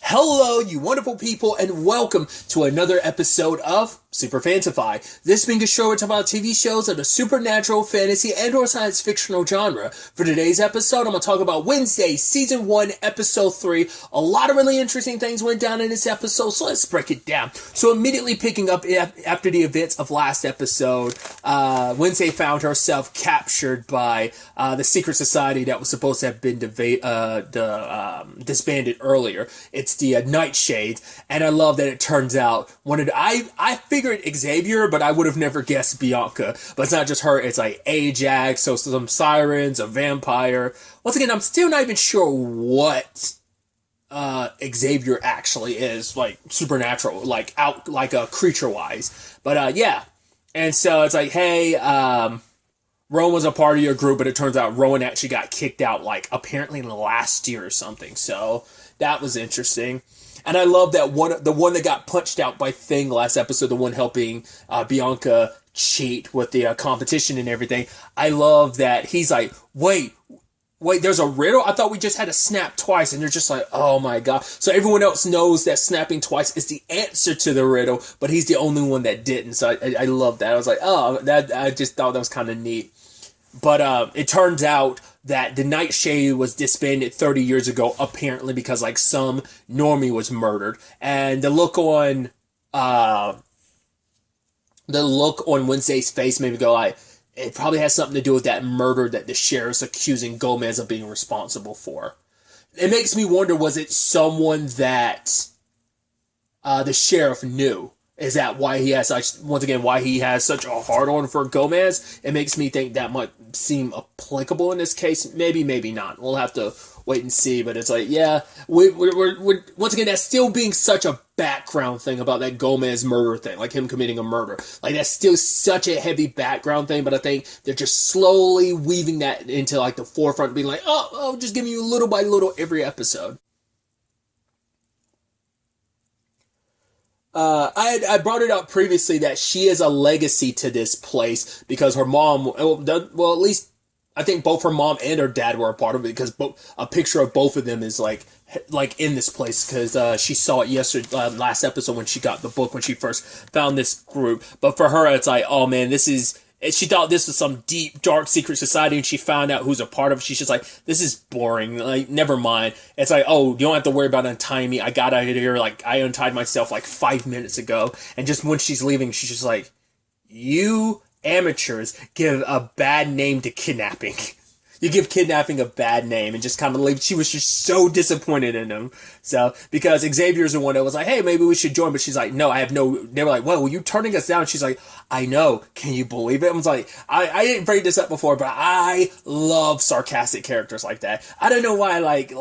Hello, you wonderful people, and welcome to another episode of Super-Fanta-Fi. This being a show where we talk about TV shows of the supernatural, fantasy, and or science fictional genre. For today's episode, I'm going to talk about Wednesday, Season 1, Episode 3. A lot of really interesting things went down in this episode, so let's break it down. So immediately picking up after the events of last episode, Wednesday found herself captured by the secret society that was supposed to have been disbanded earlier. It's the Nightshades, and I love that it turns out I figured Xavier, but I would have never guessed Bianca. But it's not just her, it's like Ajax, so some sirens, a vampire. Once again, I'm still not even sure what Xavier actually is, like supernatural, like out like a creature wise. But yeah. And so it's like, hey, Rowan was a part of your group, but it turns out Rowan actually got kicked out like apparently last year or something. So that was interesting. And I love that the one that got punched out by Thing last episode, the one helping Bianca cheat with the competition and everything. I love that he's like, wait, there's a riddle? I thought we just had to snap twice. And they're just like, oh my God. So everyone else knows that snapping twice is the answer to the riddle, but he's the only one that didn't. So I love that. I was like, oh, I just thought that was kind of neat. But it turns out that the Nightshade was disbanded 30 years ago, apparently because like some normie was murdered. And the look on Wednesday's face made me go like, it probably has something to do with that murder that the sheriff's accusing Gomez of being responsible for. It makes me wonder, was it someone that the sheriff knew? Is that why he has such a hard on for Gomez? It makes me think that might seem applicable in this case. Maybe, maybe not. We'll have to wait and see. But it's like, yeah, we're once again, that's still being such a background thing about that Gomez murder thing, like him committing a murder. Like that's still such a heavy background thing. But I think they're just slowly weaving that into like the forefront, being like, oh, just giving you little by little every episode. I brought it up previously that she is a legacy to this place because her mom, well, at least I think both her mom and her dad were a part of it because a picture of both of them is like in this place because she saw it yesterday, last episode when she got the book when she first found this group. But for her, it's like, oh man, she thought this was some deep, dark secret society, and she found out who's a part of it. She's just like, this is boring. Like, never mind. It's like, oh, you don't have to worry about untying me. I got out of here. Like, I untied myself like 5 minutes ago. And just when she's leaving, she's just like, you amateurs give a bad name to kidnapping. You give kidnapping a bad name and just kind of leave. She was just so disappointed in him. So, because Xavier's the one that was like, hey, maybe we should join. But she's like, no, I have no. They were like, well, were you turning us down? She's like, I know. Can you believe it? I was like, I didn't bring this up before, but I love sarcastic characters like that. I don't know why, like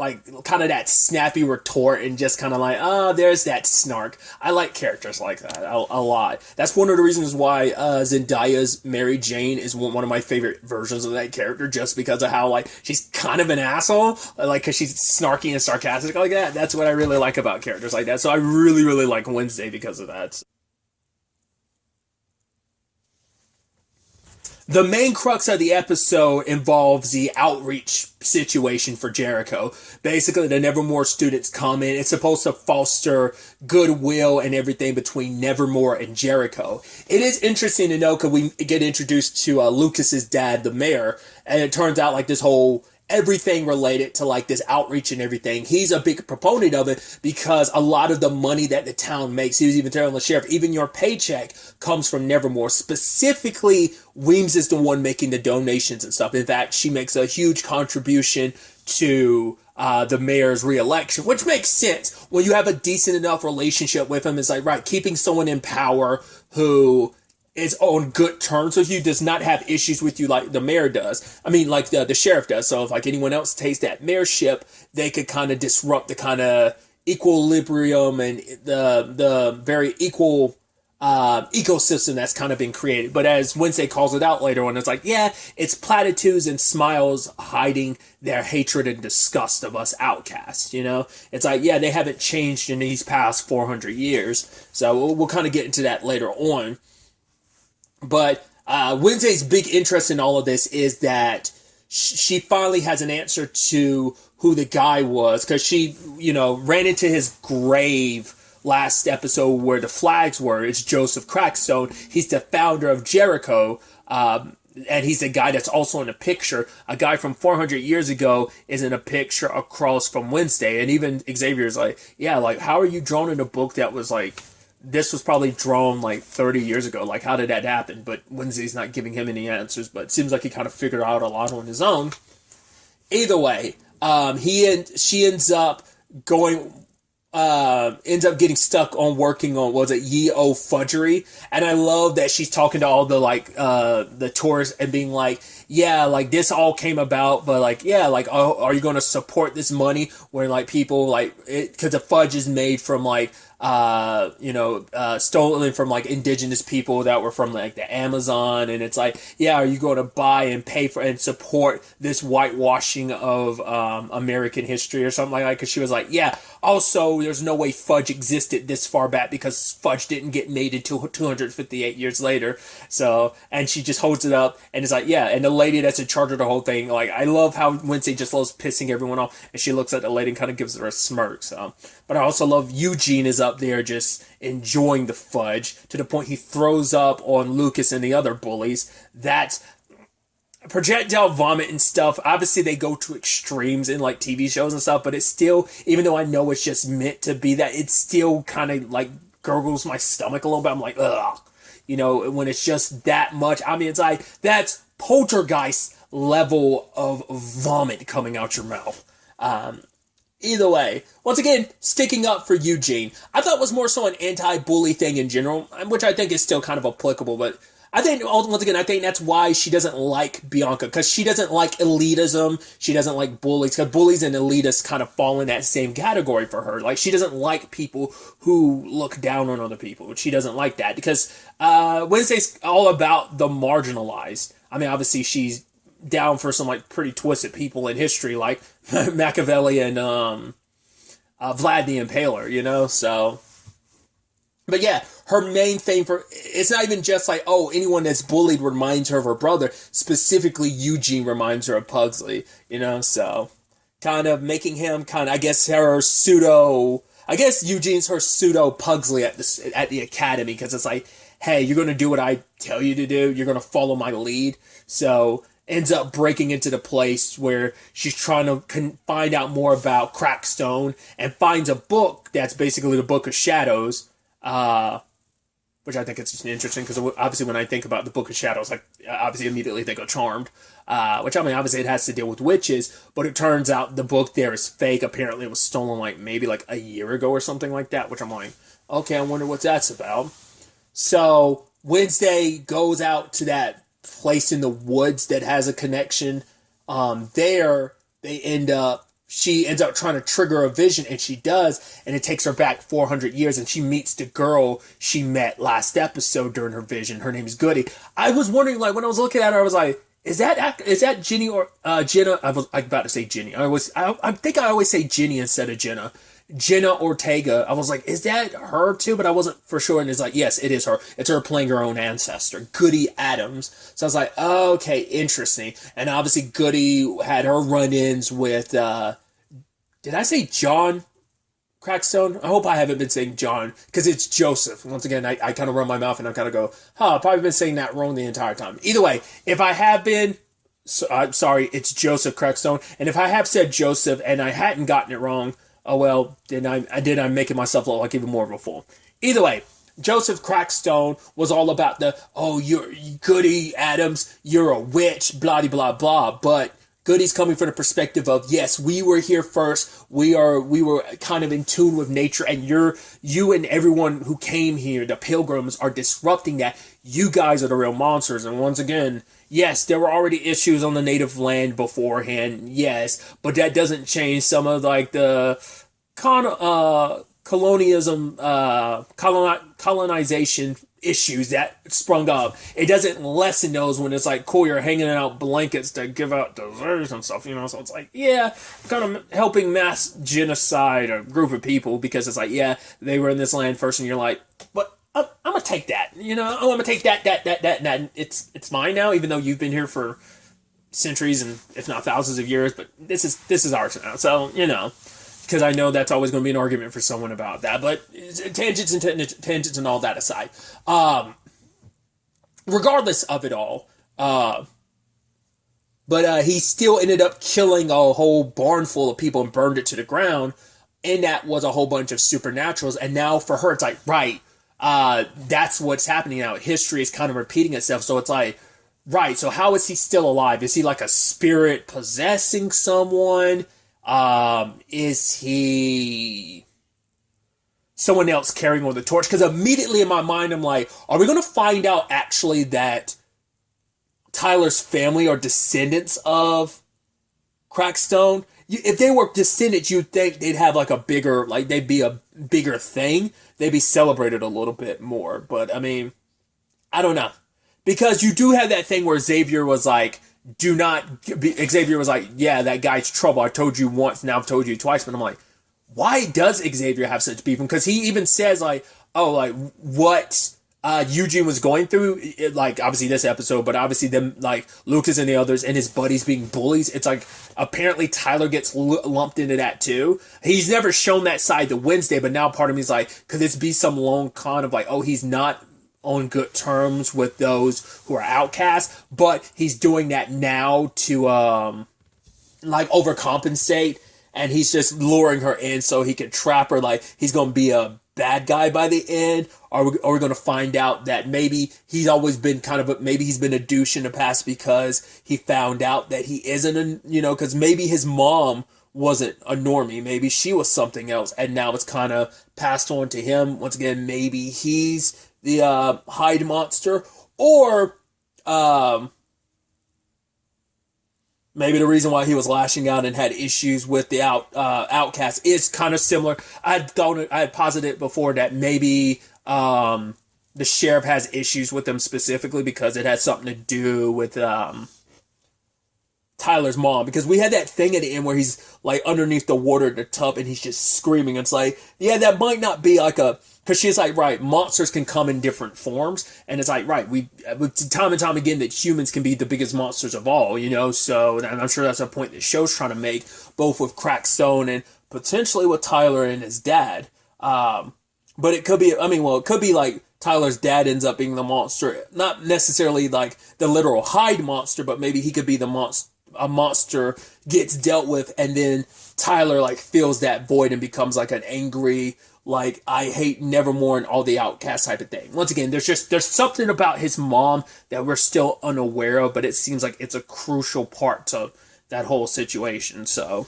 kind of that snappy retort and just kind of like, oh, there's that snark. I like characters like that a lot. That's one of the reasons why Zendaya's Mary Jane is one of my favorite versions of that character, just because of how like she's kind of an asshole, like because she's snarky and sarcastic like that. That's what I really like about characters like that. So I really, really like Wednesday because of that. The main crux of the episode involves the outreach situation for Jericho. Basically, the Nevermore students come in. It's supposed to foster goodwill and everything between Nevermore and Jericho. It is interesting to know because we get introduced to Lucas's dad, the mayor, and it turns out like this whole everything related to like this outreach and everything. He's a big proponent of it because a lot of the money that the town makes, he was even telling the sheriff, even your paycheck comes from Nevermore. Specifically, Weems is the one making the donations and stuff. In fact, she makes a huge contribution to the mayor's re-election, which makes sense when you have a decent enough relationship with him. It's like, right, keeping someone in power who is on good terms with you, does not have issues with you like the mayor does. I mean, like the sheriff does. So if like anyone else takes that mayorship, they could kind of disrupt the kind of equilibrium and the very equal ecosystem that's kind of been created. But as Wednesday calls it out later on, it's like, yeah, it's platitudes and smiles hiding their hatred and disgust of us outcasts, you know? It's like, yeah, they haven't changed in these past 400 years. So we'll kind of get into that later on. But Wednesday's big interest in all of this is that she finally has an answer to who the guy was, because she, ran into his grave last episode where the flags were. It's Joseph Crackstone. He's the founder of Jericho. And he's the guy that's also in the picture. A guy from 400 years ago is in a picture across from Wednesday. And even Xavier's like, yeah, like, how are you drawn in a book that was like, this was probably drawn like 30 years ago? Like, how did that happen? But Wednesday's not giving him any answers, but it seems like he kind of figured out a lot on his own. Either way, she ends up getting stuck on working on, was it Ye O Fudgery? And I love that she's talking to all the the tourists and being like, yeah, like this all came about, but like, yeah, like, oh, are you going to support this money when like people like it, because the fudge is made from like stolen from like indigenous people that were from like the Amazon, and it's like, yeah, are you going to buy and pay for and support this whitewashing of American history or something like that? Because she was like, yeah, also there's no way fudge existed this far back because fudge didn't get made until 258 years later. So, and she just holds it up and it's like, yeah, and the lady that's in charge of the whole thing, like, I love how Wednesday just loves pissing everyone off, and she looks at the lady and kind of gives her a smirk. So, but I also love Eugene is up there just enjoying the fudge to the point he throws up on Lucas and the other bullies. That's projectile vomit and stuff. Obviously they go to extremes in like TV shows and stuff, but it's still, even though I know it's just meant to be that, it still kind of like gurgles my stomach a little bit. I'm like, ugh, when it's just that much. I mean, it's like, that's poltergeist level of vomit coming out your mouth. Either way, once again, sticking up for Eugene. I thought it was more so an anti-bully thing in general, which I think is still kind of applicable, but I think, once again, I think that's why she doesn't like Bianca, because she doesn't like elitism, she doesn't like bullies, because bullies and elitists kind of fall in that same category for her. Like, she doesn't like people who look down on other people. She doesn't like that, because Wednesday's all about the marginalized. I mean, obviously, she's down for some like pretty twisted people in history, like Machiavelli and Vlad the Impaler, so. But yeah, her main thing it's not even just like, oh, anyone that's bullied reminds her of her brother. Specifically, Eugene reminds her of Pugsley, so kind of making him I guess Eugene's her pseudo Pugsley at the academy, because it's like, hey, you're going to do what I tell you to do. You're going to follow my lead. So ends up breaking into the place where she's trying to find out more about Crackstone, and finds a book that's basically the Book of Shadows, which I think is just interesting, because obviously when I think about the Book of Shadows, I obviously immediately think of Charmed, which, I mean, obviously it has to deal with witches, but it turns out the book there is fake. Apparently it was stolen like maybe like a year ago or something like that, which I'm like, okay, I wonder what that's about. So Wednesday goes out to that place in the woods that has a connection. There she ends up trying to trigger a vision, and she does, and it takes her back 400 years, and she meets the girl she met last episode during her vision. Her name is Goody. I was wondering, like, when I was looking at her, I was like, is that Ginny or Jenna? I was about to say Ginny. I think I always say Ginny instead of Jenna. Jenna Ortega. I was like, is that her too? But I wasn't for sure. And it's like, yes, it is her. It's her playing her own ancestor, Goody Adams. So I was like, oh, okay, interesting. And obviously Goody had her run-ins with, did I say John Crackstone? I hope I haven't been saying John, because it's Joseph. Once again, I kind of run my mouth and I kind of go, I've probably been saying that wrong the entire time. Either way, if I have been, so, I'm sorry, it's Joseph Crackstone. And if I have said Joseph and I hadn't gotten it wrong, oh well, I'm making myself look like even more of a fool. Either way, Joseph Crackstone was all about you're Goody Adams, you're a witch, blah, blah, blah. But Goody's coming from the perspective of, yes, we were here first. We were kind of in tune with nature, and you and everyone who came here, the pilgrims, are disrupting that. You guys are the real monsters. And once again, yes, there were already issues on the native land beforehand, yes, but that doesn't change some of like the colonization issues that sprung up. It doesn't lessen those when it's like, cool, you're hanging out blankets to give out desserts and stuff, so it's like, yeah, kind of helping mass genocide a group of people, because it's like, yeah, they were in this land first, and you're like, but I'm gonna take that, I'm gonna take that, it's mine now, even though you've been here for centuries and if not thousands of years, but this is ours now. So, because I know that's always going to be an argument for someone about that. But tangents and all that aside, regardless of it all, but he still ended up killing a whole barn full of people and burned it to the ground. And that was a whole bunch of supernaturals. And now for her, it's like, right, that's what's happening now. History is kind of repeating itself. So it's like, right, so how is he still alive? Is he like a spirit possessing someone? Is he someone else carrying on the torch? Because immediately in my mind, I'm like, are we going to find out actually that Tyler's family are descendants of Crackstone? If they were descendants, you'd think they'd have like a bigger, like they'd be a bigger thing. They'd be celebrated a little bit more. But I mean, I don't know. Because you do have that thing where Xavier was like, Xavier was like, yeah, that guy's trouble. I told you once, now I've told you twice. But I'm like, why does Xavier have such beef? Because he even says like, oh, like what Eugene was going through, like obviously this episode, but obviously them, like Lucas and the others and his buddies being bullies. It's like apparently Tyler gets lumped into that too. He's never shown that side to Wednesday, but now part of me is like, could this be some long con of like, oh, he's not on good terms with those who are outcasts, but he's doing that now to like overcompensate, and he's just luring her in so he can trap her. Like he's gonna be a bad guy by the end. Are we going to find out that maybe he's always been maybe he's been a douche in the past because he found out that he isn't because maybe his mom wasn't a normie, maybe she was something else, and now it's kind of passed on to him. Once again, maybe he's the Hyde monster, or maybe the reason why he was lashing out and had issues with the outcast is kind of similar. I had posited before that maybe the sheriff has issues with them specifically because it has something to do with Tyler's mom, because we had that thing at the end where he's like underneath the water in the tub and he's just screaming. It's like, yeah, that might not be like because she's like, right, monsters can come in different forms, and it's like, right, we time and time again that humans can be the biggest monsters of all, so, and I'm sure that's a point the show's trying to make, both with Crackstone and potentially with Tyler and his dad, but it could be, it could be like Tyler's dad ends up being the monster, not necessarily like the literal Hyde monster, but maybe he could be the monster. A monster gets dealt with, and then Tyler like fills that void and becomes like an angry, like I hate Nevermore and all the outcasts type of thing. Once again, there's something about his mom that we're still unaware of, but it seems like it's a crucial part to that whole situation. So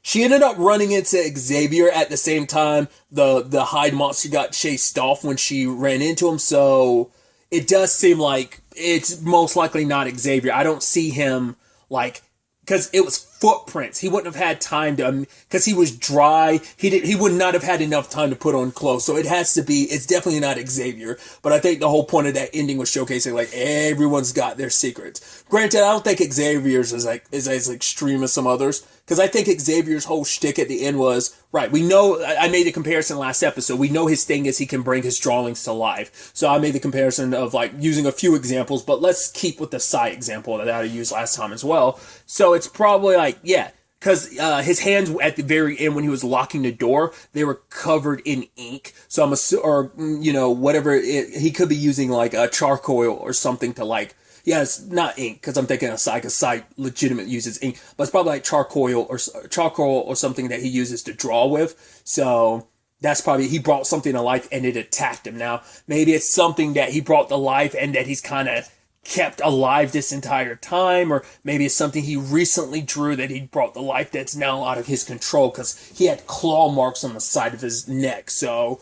she ended up running into Xavier at the same time the Hyde monster got chased off when she ran into him, so it does seem like it's most likely not Xavier. I don't see him like, because it was footprints. He wouldn't have had time to, because he was dry. He would not have had enough time to put on clothes. So it's definitely not Xavier. But I think the whole point of that ending was showcasing like everyone's got their secrets. Granted, I don't think Xavier's is as extreme as some others, because I think Xavier's whole shtick at the end was, right, we know, I made a comparison last episode, we know his thing is he can bring his drawings to life. So I made the comparison of like using a few examples, but let's keep with the Psy example that I used last time as well. So it's probably like, yeah, because his hands at the very end when he was locking the door, they were covered in ink. So whatever, he could be using like a charcoal or something to like, yeah, it's not ink, because I'm thinking of Psy, because Psy legitimate uses ink, but it's probably like charcoal or something that he uses to draw with. So that's probably, he brought something to life and it attacked him. Now, maybe it's something that he brought to life and that he's kind of kept alive this entire time, or maybe it's something he recently drew that he brought to life that's now out of his control, because he had claw marks on the side of his neck. So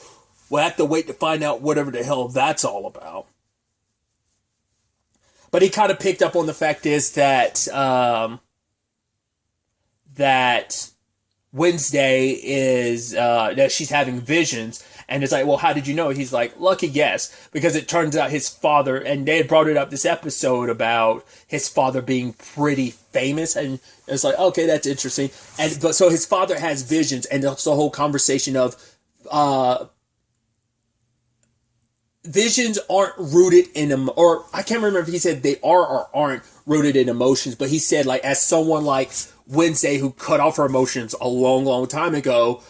we'll have to wait to find out whatever the hell that's all about. But he kind of picked up on the fact is that that Wednesday is that she's having visions, and it's like, well, how did you know? He's like, lucky guess, because it turns out his father, and they had brought it up this episode about his father being pretty famous, and it's like, okay, that's interesting. But so his father has visions, and it's the whole conversation of visions aren't rooted in or I can't remember if he said they are or aren't rooted in emotions, but he said like as someone like Wednesday who cut off her emotions a long time ago,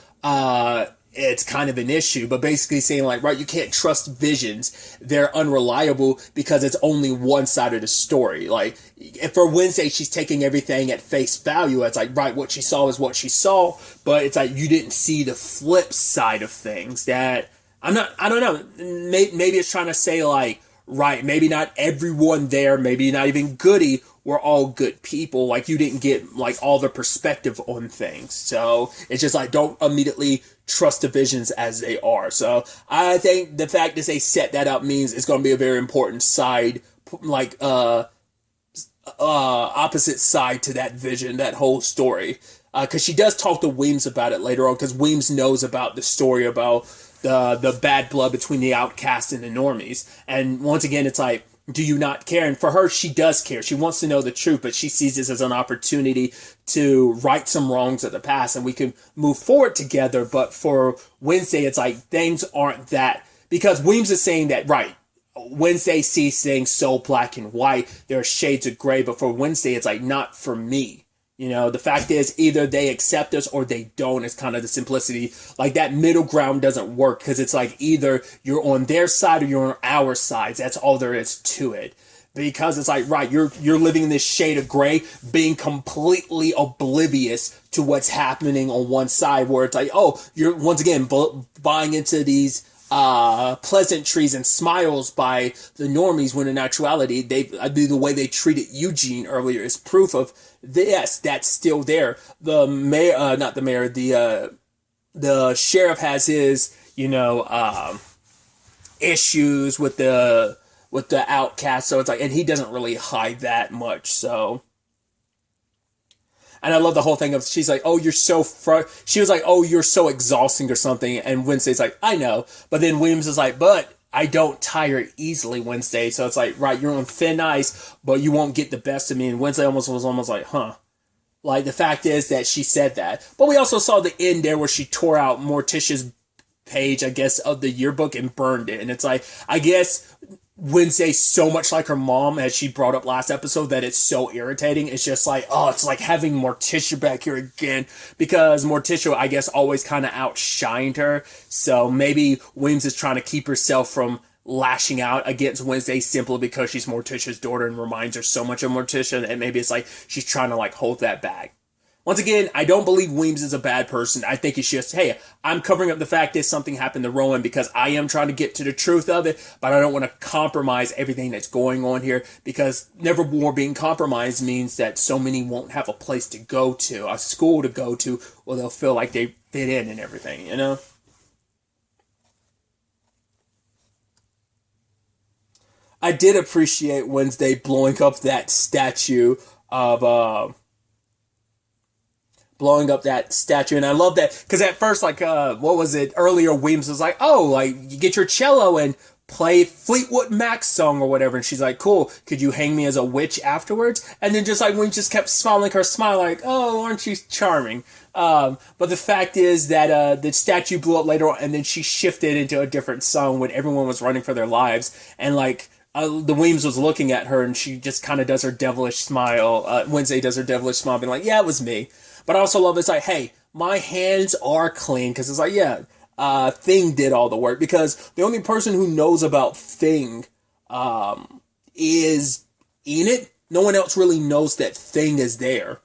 it's kind of an issue, but basically saying like, right, you can't trust visions. They're unreliable because it's only one side of the story. Like if for Wednesday, she's taking everything at face value. It's like, right, what she saw is what she saw, but it's like, you didn't see the flip side of things that I don't know. Maybe it's trying to say like, right, maybe not everyone there, maybe not even Goody were all good people. Like you didn't get like all the perspective on things. So it's just like, don't immediately trust the visions as they are. So I think the fact that they set that up means it's going to be a very important side, like, opposite side to that vision, that whole story. Cause she does talk to Weems about it later on, cause Weems knows about the story about the bad blood between the outcasts and the normies. And once again, it's like, do you not care? And for her, she does care. She wants to know the truth, but she sees this as an opportunity to right some wrongs of the past and we can move forward together. But for Wednesday, it's like things aren't that, because Weems is saying that, right, Wednesday sees things so black and white. There are shades of gray, but for Wednesday, it's like, not for me. You know, the fact is either they accept us or they don't. It's kind of the simplicity. Like that middle ground doesn't work because it's like either you're on their side or you're on our sides. That's all there is to it. Because it's like, right, you're living in this shade of gray, being completely oblivious to what's happening on one side, where it's like, oh, you're once again buying into these pleasantries and smiles by the normies, when in actuality the way they treated Eugene earlier is proof of yes, that's still there. The mayor, not the mayor, the sheriff has his issues with the outcast, so it's like, and he doesn't really hide that much. So, and I love the whole thing of, she's like, oh, you're so she was like, oh, you're so exhausting or something. And Wednesday's like, I know. But then Williams is like, but I don't tire easily, Wednesday. So it's like, right, you're on thin ice, but you won't get the best of me. And Wednesday was almost like, huh. Like the fact is that she said that. But we also saw the end there where she tore out Morticia's page, I guess, of the yearbook and burned it. And it's like, I guess Wednesday so much like her mom, as she brought up last episode, that it's so irritating. It's just like, oh, it's like having Morticia back here again, because Morticia, I guess, always kind of outshined her. So maybe Williams is trying to keep herself from lashing out against Wednesday simply because she's Morticia's daughter and reminds her so much of Morticia, and maybe it's like she's trying to like hold that back. Once again, I don't believe Weems is a bad person. I think it's just, hey, I'm covering up the fact that something happened to Rowan because I am trying to get to the truth of it, but I don't want to compromise everything that's going on here, because Nevermore being compromised means that so many won't have a place to go to, a school to go to, or they'll feel like they fit in and everything, you know? I did appreciate Wednesday blowing up that statue of, and I love that, because at first, like, what was it, earlier Weems was like, oh, like, you get your cello and play Fleetwood Mac's song or whatever, and she's like, cool, could you hang me as a witch afterwards? And then just like, Weems just kept smiling her smile, like, oh, aren't you charming? But the fact is that the statue blew up later on, and then she shifted into a different song when everyone was running for their lives, and like, the Weems was looking at her, and she just kind of does her devilish smile. Wednesday does her devilish smile, being like, yeah, it was me. But I also love it's like, hey, my hands are clean, because it's like, yeah, Thing did all the work, because the only person who knows about Thing is Enid. No one else really knows that Thing is there.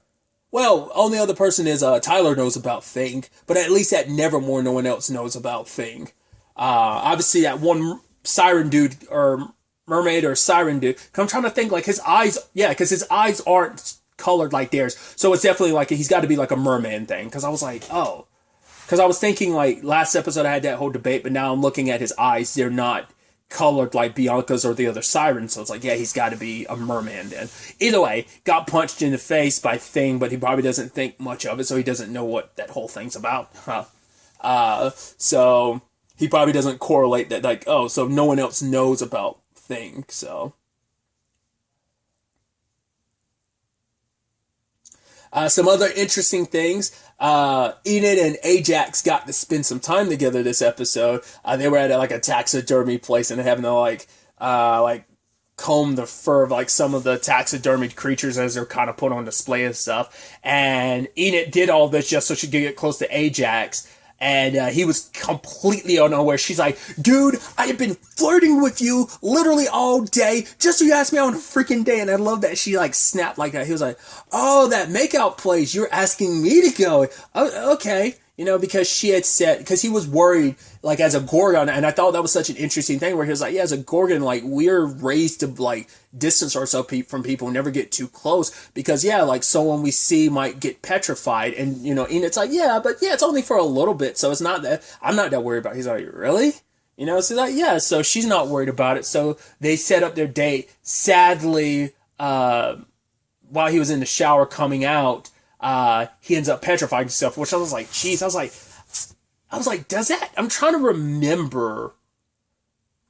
Well, only other person is Tyler knows about Thing, but at least at Nevermore, no one else knows about Thing. Obviously, that one siren dude, or mermaid or siren dude, 'cause I'm trying to think, like, his eyes, yeah, because his eyes aren't colored like theirs, so it's definitely like he's got to be like a merman thing, because I was like, oh, because I was thinking like last episode I had that whole debate, but now I'm looking at his eyes, they're not colored like Bianca's or the other sirens, so it's like, yeah, he's got to be a merman then. Either way, got punched in the face by Thing, but he probably doesn't think much of it, so he doesn't know what that whole thing's about. So he probably doesn't correlate that, like, oh, so no one else knows about Thing, so. Some other interesting things. Enid and Ajax got to spend some time together this episode. They were at like a taxidermy place and having to like comb the fur of like some of the taxidermied creatures as they're kind of put on display and stuff. And Enid did all this just so she could get close to Ajax. And he was completely unaware. She's like, dude, I have been flirting with you literally all day just so you asked me out on a freaking day. And I love that she like snapped like that. He was like, oh, that makeout place, you're asking me to go. Oh, okay. You know, because she had said, because he was worried, like, as a Gorgon, and I thought that was such an interesting thing, where he was like, yeah, as a Gorgon, like, we're raised to, like, distance ourselves from people, never get too close, because, yeah, like, someone we see might get petrified, and, you know, Enid's like, yeah, but, yeah, it's only for a little bit, so it's not that, I'm not that worried about it. He's like, really? You know, so like, yeah, so she's not worried about it, so they set up their date. Sadly, while he was in the shower coming out, he ends up petrifying himself, which I was like, geez, I was like, does that, I'm trying to remember,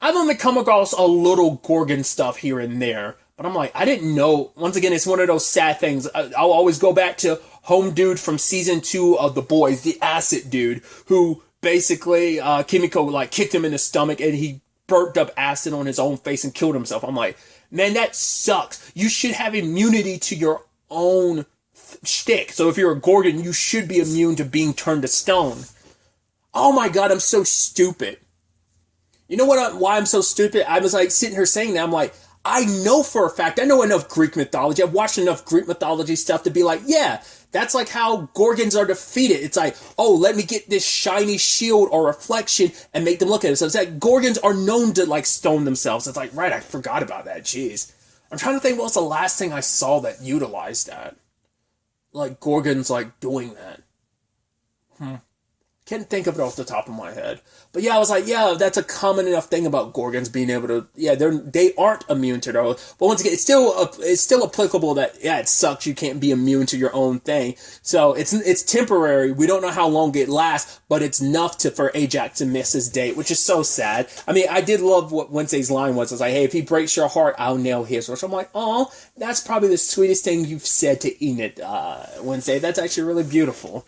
I've only come across a little Gorgon stuff here and there, but I'm like, I didn't know, once again, it's one of those sad things. I'll always go back to Home Dude from season 2 of The Boys, the acid dude, who basically, Kimiko, like, kicked him in the stomach, and he burped up acid on his own face and killed himself. I'm like, man, that sucks. You should have immunity to your own shtick. So if you're a Gorgon, you should be immune to being turned to stone. Oh my god, I'm so stupid. You know why I'm so stupid? I was like sitting here saying that. I'm like, I know for a fact, I know enough Greek mythology. I've watched enough Greek mythology stuff to be like, yeah, that's like how Gorgons are defeated. It's like, oh, let me get this shiny shield or reflection and make them look at it. So it's like Gorgons are known to like stone themselves. It's like, right, I forgot about that. Jeez. I'm trying to think what was the last thing I saw that utilized that. Like, Gorgons, like, doing that. Can't think of it off the top of my head. But yeah, I was like, yeah, that's a common enough thing about Gorgons being able to, yeah, they aren't immune to those. But once again, it's still applicable that, yeah, it sucks you can't be immune to your own thing. So it's temporary. We don't know how long it lasts, but it's enough for Ajax to miss his date, which is so sad. I mean, I did love what Wednesday's line was. I was like, hey, if he breaks your heart, I'll nail his. Which I'm like, oh, that's probably the sweetest thing you've said to Enid, Wednesday. That's actually really beautiful.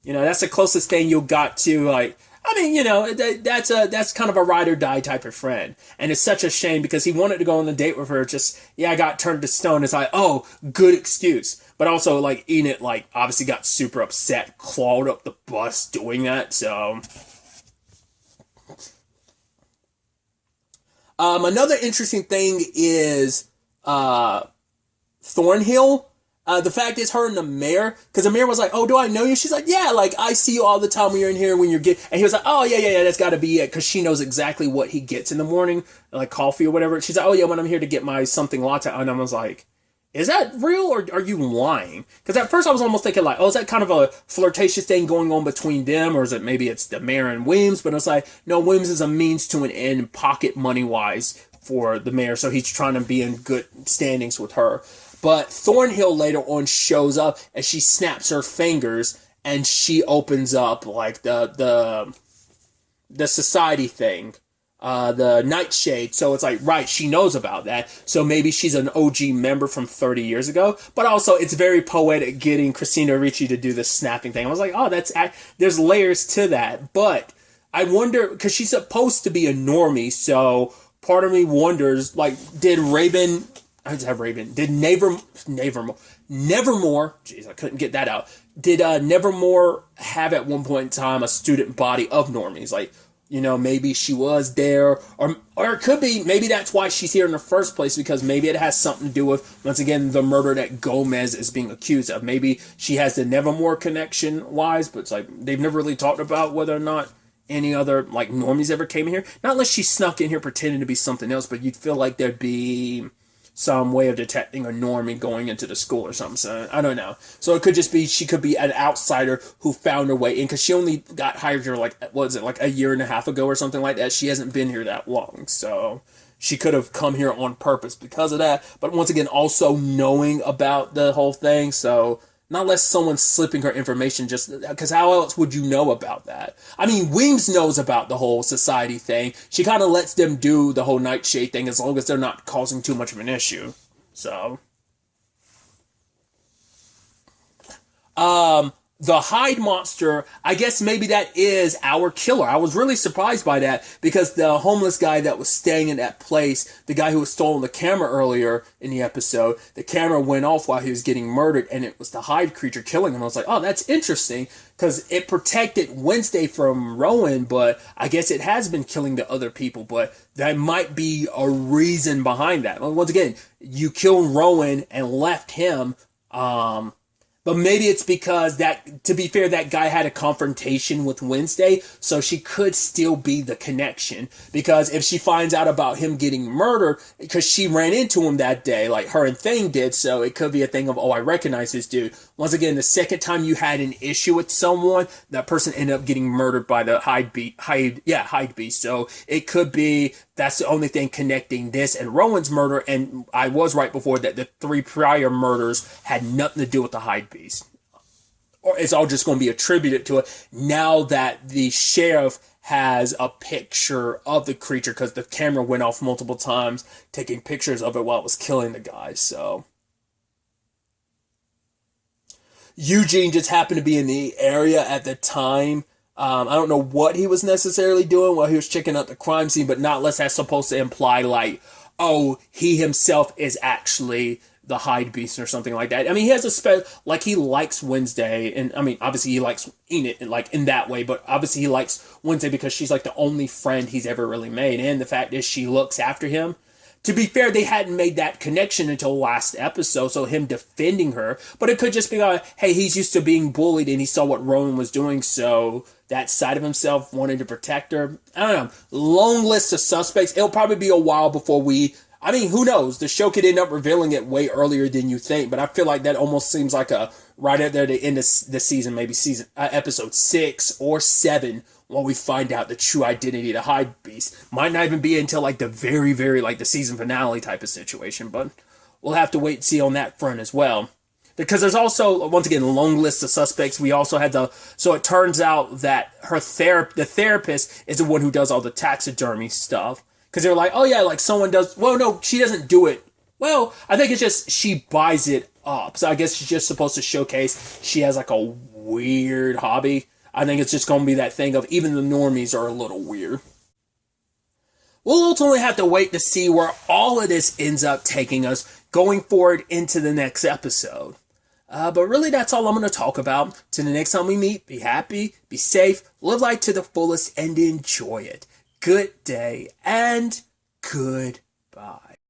You know, that's the closest thing you got to, like, I mean, you know, that's kind of a ride or die type of friend. And it's such a shame because he wanted to go on the date with her. Just, yeah, I got turned to stone. It's like, oh, good excuse. But also, like, Enid, like, obviously got super upset, clawed up the bus doing that. So, another interesting thing is, Thornhill. The fact is, her and the mayor, because the mayor was like, oh, do I know you? She's like, yeah, like, I see you all the time when you're in here, when you're getting, and he was like, oh, yeah, that's gotta be it, because she knows exactly what he gets in the morning, like coffee or whatever. She's like, oh, yeah, when I'm here to get my something latte, and I was like, is that real, or are you lying? Because at first I was almost thinking, like, oh, is that kind of a flirtatious thing going on between them, or is it maybe it's the mayor and Weems? But it's like, no, Weems is a means to an end, pocket money-wise, for the mayor, so he's trying to be in good standings with her. But Thornhill later on shows up and she snaps her fingers and she opens up like the society thing, the nightshade. So it's like, right, she knows about that. So maybe she's an OG member from 30 years ago. But also it's very poetic getting Christina Ricci to do this snapping thing. I was like, oh, there's layers to that. But I wonder, because she's supposed to be a normie, so part of me wonders, like, did Nevermore, jeez, I couldn't get that out. Did Nevermore have at one point in time a student body of normies? Like, you know, maybe she was there, or it could be, maybe that's why she's here in the first place, because maybe it has something to do with, once again, the murder that Gomez is being accused of. Maybe she has the Nevermore connection wise, but it's like, they've never really talked about whether or not any other, like, normies ever came in here. Not unless she snuck in here pretending to be something else, but you'd feel like there'd be some way of detecting a normie going into the school or something. So I don't know. So it could just be, she could be an outsider who found her way in, because she only got hired here, like, what is it, like a year and a half ago or something like that. She hasn't been here that long. So she could have come here on purpose because of that. But once again, also knowing about the whole thing. So not unless someone's slipping her information, just because how else would you know about that? I mean, Weems knows about the whole society thing. She kind of lets them do the whole nightshade thing as long as they're not causing too much of an issue. So, The Hyde monster, I guess maybe that is our killer. I was really surprised by that because the homeless guy that was staying in that place, the guy who was stolen the camera earlier in the episode, the camera went off while he was getting murdered and it was the Hyde creature killing him. I was like, oh, that's interesting because it protected Wednesday from Rowan, but I guess it has been killing the other people, but that might be a reason behind that. Once again, you killed Rowan and left him, but maybe it's because that, to be fair, that guy had a confrontation with Wednesday, so she could still be the connection. Because if she finds out about him getting murdered, because she ran into him that day, like her and Thane did, so it could be a thing of, oh, I recognize this dude. Once again, the second time you had an issue with someone, that person ended up getting murdered by the Hyde Beast. So it could be that's the only thing connecting this and Rowan's murder. And I was right before that the 3 prior murders had nothing to do with the Hyde Beast. Or it's all just going to be attributed to it now that the sheriff has a picture of the creature because the camera went off multiple times taking pictures of it while it was killing the guy. So Eugene just happened to be in the area at the time. I don't know what he was necessarily doing while he was checking out the crime scene, but not unless that's supposed to imply like, oh, he himself is actually the Hyde Beast or something like that. I mean, he has like he likes Wednesday, and I mean, obviously he likes Enid like in that way, but obviously he likes Wednesday because she's like the only friend he's ever really made, and the fact is she looks after him. To be fair, they hadn't made that connection until last episode, so him defending her. But it could just be like, hey, he's used to being bullied and he saw what Rowan was doing, so that side of himself wanted to protect her. I don't know. Long list of suspects. It'll probably be a while before I mean, who knows? The show could end up revealing it way earlier than you think, but I feel like that almost seems like a right at there at the end of the season, maybe episode 6 or 7, when we find out the true identity of the Hyde Beast. Might not even be until like the very, very like the season finale type of situation, but we'll have to wait and see on that front as well. Because there's also, once again, a long list of suspects. We also had so it turns out that the therapist is the one who does all the taxidermy stuff. Because they're like, oh yeah, like someone does, well no, she doesn't do it. Well, I think it's just, she buys it up. So I guess she's just supposed to showcase she has like a weird hobby. I think it's just going to be that thing of even the normies are a little weird. We'll ultimately have to wait to see where all of this ends up taking us going forward into the next episode. But really, that's all I'm going to talk about. Till the next time we meet, be happy, be safe, live life to the fullest, and enjoy it. Good day, and goodbye.